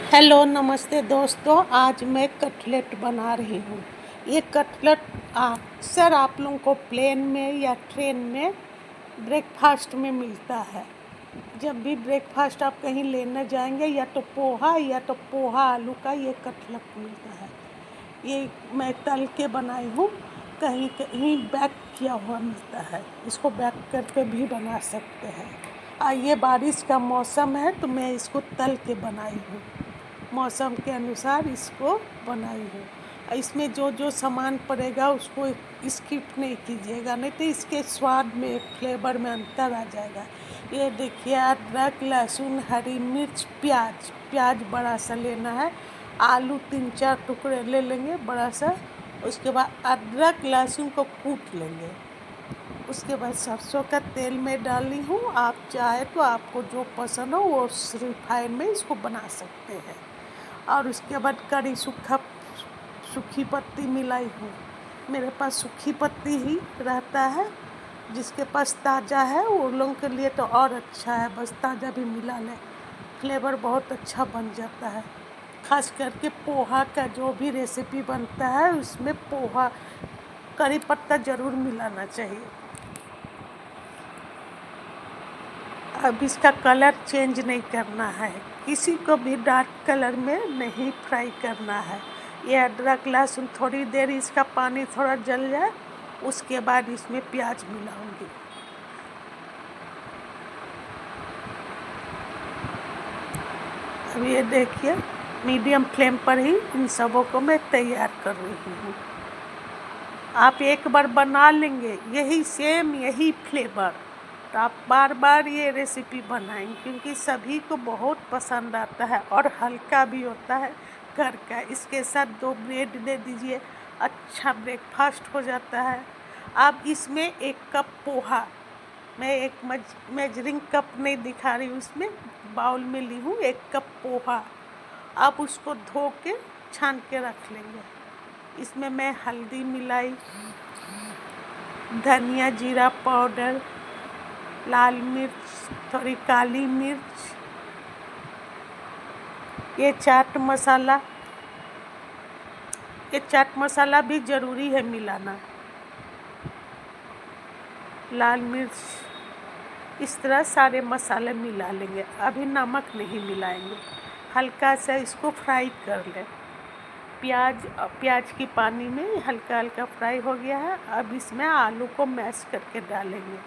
Hello नमस्ते दोस्तों। आज मैं कटलेट बना रही हूँ। ये कटलेट अक्सर आप लोगों को प्लेन में या ट्रेन में ब्रेकफास्ट में मिलता है। जब भी ब्रेकफास्ट आप कहीं लेने जाएंगे या तो पोहा आलू का ये कटलेट मिलता है। ये मैं तल के बनाई हूँ। कहीं कहीं बैक किया हुआ मिलता है। इसको बैक करके भी बना सकते हैं। ये बारिश का मौसम है तो मैं इसको तल के बनाई हूँ। मौसम के अनुसार इसको बनाई हूँ। इसमें जो जो सामान पड़ेगा उसको स्किप नहीं कीजिएगा, नहीं तो इसके स्वाद में फ्लेवर में अंतर आ जाएगा। ये देखिए, अदरक लहसुन हरी मिर्च प्याज बड़ा सा लेना है। आलू 3-4 टुकड़े ले लेंगे बड़ा सा। उसके बाद अदरक लहसुन को कूट लेंगे। उसके बाद सरसों का तेल में डाली हूँ। आप चाहे तो आपको जो पसंद हो वो रिफाइन में इसको बना सकते हैं। और उसके बाद कड़ी सूखी पत्ती मिलाई हूँ। मेरे पास सूखी पत्ती ही रहता है। जिसके पास ताज़ा है वो लोगों के लिए तो और अच्छा है, बस ताज़ा भी मिला लें, फ्लेवर बहुत अच्छा बन जाता है। खास करके पोहा का जो भी रेसिपी बनता है उसमें पोहा कड़ी पत्ता ज़रूर मिलाना चाहिए। अब इसका कलर चेंज नहीं करना है, किसी को भी डार्क कलर में नहीं फ्राई करना है। ये अदरक लहसुन थोड़ी देर इसका पानी थोड़ा जल जाए, उसके बाद इसमें प्याज मिलाऊंगी। अब ये देखिए, मीडियम फ्लेम पर ही इन सबों को मैं तैयार कर रही हूँ। आप एक बार बना लेंगे यही फ्लेवर, तो आप बार बार ये रेसिपी बनाएंगे, क्योंकि सभी को बहुत पसंद आता है और हल्का भी होता है घर का। इसके साथ 2 ब्रेड दे दीजिए, अच्छा ब्रेकफास्ट हो जाता है। अब इसमें 1 कप पोहा, मैं एक मेजरिंग कप नहीं दिखा रही हूँ, उसमें बाउल में ली हूँ 1 कप पोहा। अब उसको धो के छान के रख लेंगे। इसमें मैं हल्दी मिलाई, धनिया जीरा पाउडर, लाल मिर्च, थोड़ी काली मिर्च, ये चाट मसाला भी ज़रूरी है मिलाना, लाल मिर्च, इस तरह सारे मसाले मिला लेंगे। अभी नमक नहीं मिलाएंगे, हल्का सा इसको फ्राई कर लें। प्याज की पानी में हल्का हल्का फ्राई हो गया है। अब इसमें आलू को मैश करके डालेंगे।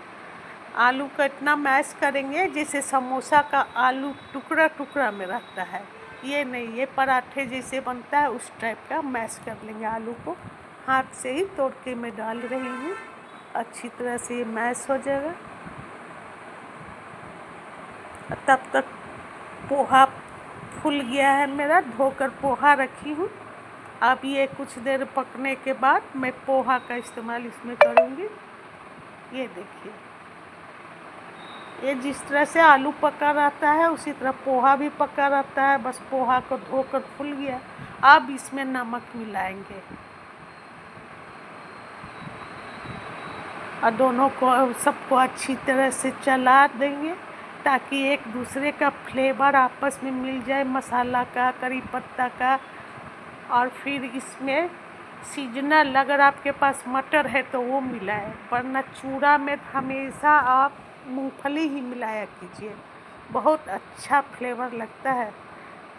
आलू को इतना मैश करेंगे जैसे समोसा का आलू टुकड़ा टुकड़ा में रहता है, ये नहीं, ये पराठे जैसे बनता है उस टाइप का मैश कर लेंगे। आलू को हाथ से ही तोड़ के मैं डाल रही हूँ, अच्छी तरह से ये मैश हो जाएगा। तब तक पोहा फूल गया है मेरा, धोकर पोहा रखी हूँ। अब ये कुछ देर पकने के बाद मैं पोहा का इस्तेमाल इसमें करूँगी। ये देखिए, ये जिस तरह से आलू पका रहता है उसी तरह पोहा भी पका रहता है, बस पोहा को धोकर फूल गया। अब इसमें नमक मिलाएंगे और दोनों को सबको अच्छी तरह से चला देंगे, ताकि एक दूसरे का फ्लेवर आपस में मिल जाए, मसाला का, करी पत्ता का। और फिर इसमें सीजनल अगर आपके पास मटर है तो वो मिलाएं, वरना चूड़ा में हमेशा आप मूंगफली ही मिलाया कीजिए, बहुत अच्छा फ्लेवर लगता है।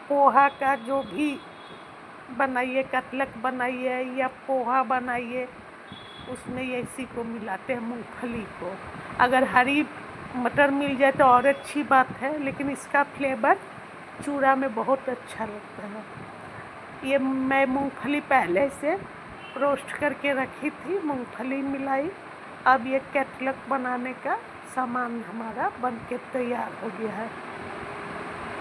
पोहा का जो भी बनाइए, कटलेट बनाइए या पोहा बनाइए, उसमें इसी को मिलाते हैं, मूंगफली को। अगर हरी मटर मिल जाए तो और अच्छी बात है, लेकिन इसका फ्लेवर चूड़ा में बहुत अच्छा लगता है। ये मैं मूंगफली पहले से रोस्ट करके रखी थी, मूंगफली मिलाई। अब ये कटलेट बनाने का सामान हमारा बनके तैयार हो गया है।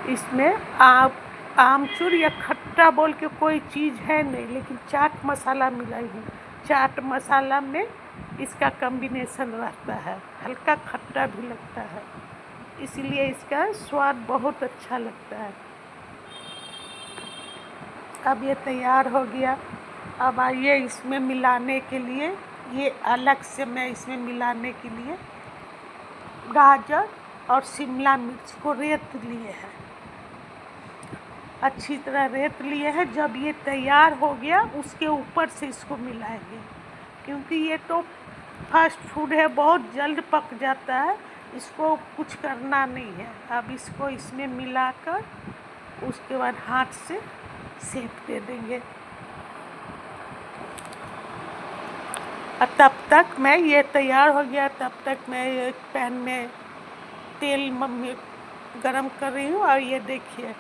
इसमें आप आमचूर या खट्टा बोल के कोई चीज़ है नहीं, लेकिन चाट मसाला मिलाई हूँ। चाट मसाला में इसका कॉम्बिनेशन रहता है, हल्का खट्टा भी लगता है, इसलिए इसका स्वाद बहुत अच्छा लगता है। अब ये तैयार हो गया। अब आइए इसमें मिलाने के लिए, ये अलग से मैं इसमें मिलाने के लिए गाजर और शिमला मिर्च को रेत लिए हैं। अच्छी तरह रेत लिए हैं। जब ये तैयार हो गया उसके ऊपर से इसको मिलाएंगे, क्योंकि ये तो फास्ट फूड है, बहुत जल्द पक जाता है, इसको कुछ करना नहीं है। अब इसको इसमें मिलाकर उसके बाद हाथ से सेक दे देंगे। और तब तक मैं ये तैयार हो गया, तब तक मैं एक पैन में तेल गरम कर रही हूँ। और ये देखिए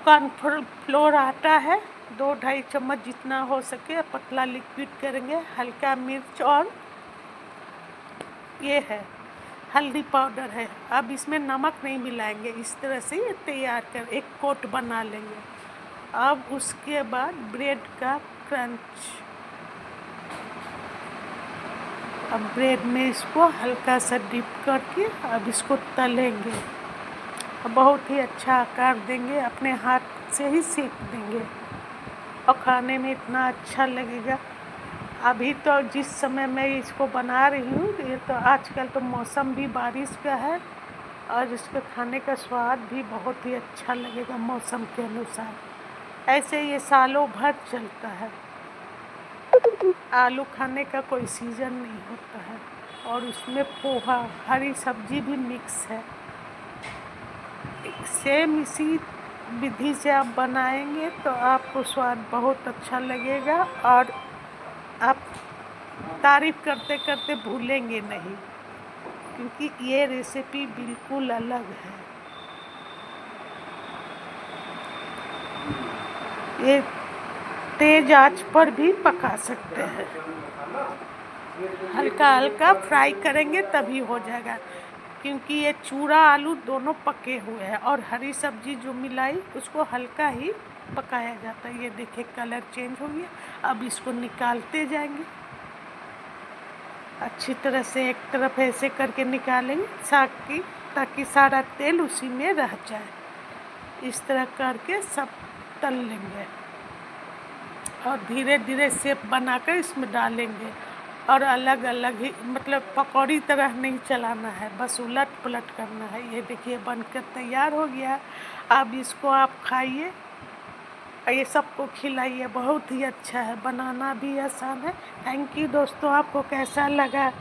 कॉर्नफ्लोर आटा है, 2-2.5 चम्मच जितना हो सके पतला लिक्विड करेंगे। हल्का मिर्च और ये है हल्दी पाउडर है। अब इसमें नमक नहीं मिलाएंगे, इस तरह से ये तैयार कर एक कोट बना लेंगे। अब उसके बाद ब्रेड का क्रंच, अब ब्रेड में इसको हल्का सा डिप करके अब इसको तलेंगे। बहुत ही अच्छा आकार देंगे, अपने हाथ से ही सेक देंगे और खाने में इतना अच्छा लगेगा। अभी तो जिस समय मैं इसको बना रही हूँ, ये तो आजकल तो मौसम भी बारिश का है और इसके खाने का स्वाद भी बहुत ही अच्छा लगेगा मौसम के अनुसार। ऐसे ये सालों भर चलता है, आलू खाने का कोई सीज़न नहीं होता है। और उसमें पोहा, हरी सब्जी भी मिक्स है। सेम इसी विधि से आप बनाएंगे तो आपको स्वाद बहुत अच्छा लगेगा और आप तारीफ़ करते करते भूलेंगे नहीं, क्योंकि ये रेसिपी बिल्कुल अलग है। ये तेज आंच पर भी पका सकते हैं, हल्का हल्का फ्राई करेंगे तभी हो जाएगा, क्योंकि ये चूड़ा आलू दोनों पके हुए हैं और हरी सब्जी जो मिलाई उसको हल्का ही पकाया जाता है। ये देखिए कलर चेंज हो गया। अब इसको निकालते जाएंगे अच्छी तरह से, एक तरफ ऐसे करके निकालेंगे ताकि सारा तेल उसी में रह जाए। इस तरह करके सब तल लेंगे और धीरे धीरे शेप बनाकर इसमें डालेंगे। और अलग अलग ही, मतलब पकौड़ी तरह नहीं चलाना है, बस उलट पुलट करना है। ये देखिए बनकर तैयार हो गया। अब इसको आप खाइए और ये सबको खिलाइए, बहुत ही अच्छा है, बनाना भी आसान है। थैंक यू दोस्तों, आपको कैसा लगा?